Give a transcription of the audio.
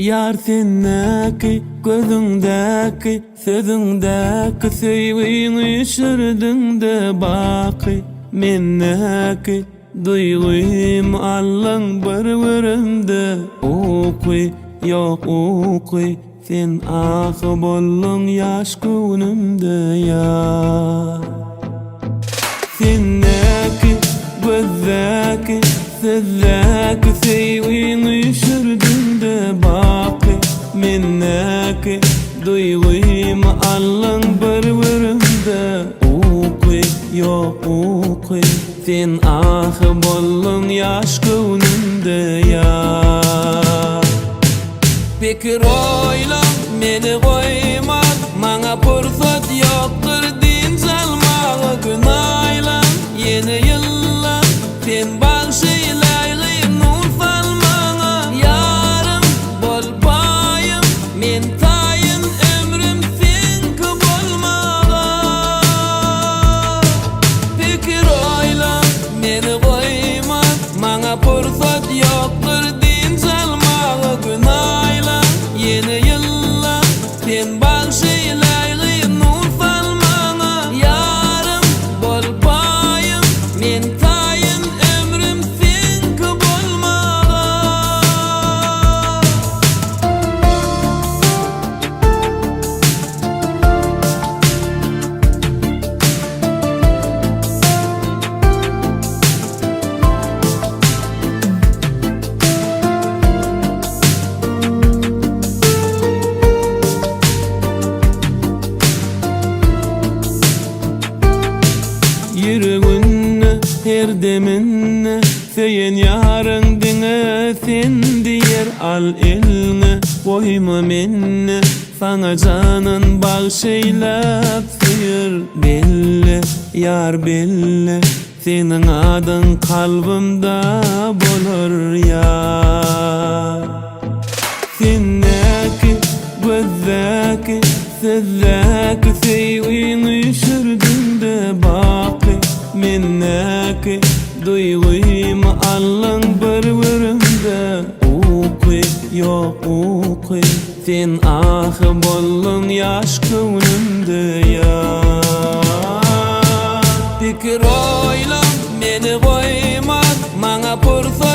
Yar sennäki, gözüňdäki, sözüňdäki söýgüňi ýşirdiňde baky. Mennäki, duýgym allaň bir-birimde okuy, ýok okuy. Sen ahy boldun ýaş günümde ýar. Sennäki, gözäki, sözäki söýgüňi ýşirdiňde baky. Mennäki, duýgym allaň bir-birimde okuy, ýok okuy. Sen ahy boldun ýaş günümde ýar. Pikir oýlan meni goýma, maňa pursat ýokdur din salmagy günaýlan. Ýeni ýyllar sen bagşylaýly nur salmaňa. Ýarym bolbaýym men taýyn ömrüm senki bolmaga. Pikir oýlan meni goýma, maňa pursat ýokdur din salmagy günaýlan. Ýeni ýyllar sen bagşylaýly nur salmaňa. Ýarym bolbaýym men taýyn ömrüm senki bolmaga. Yüreğinne, her deminne, seyen yarın dine, sen diyer al eline. Koyma menne, sana canın bağışıylap sıyır. Belli, yar belli, senin adın kalbimda bolur yar. Sennäki, gözäki, sözäki söýgüňi ýşirdiňde baky. Mennäki, duýgym allaň bir-birimde okuy, ýok okuy. Sen ahy boldun ýaş günümde ýar. Pikir oýlan meni goýma, maňa pursat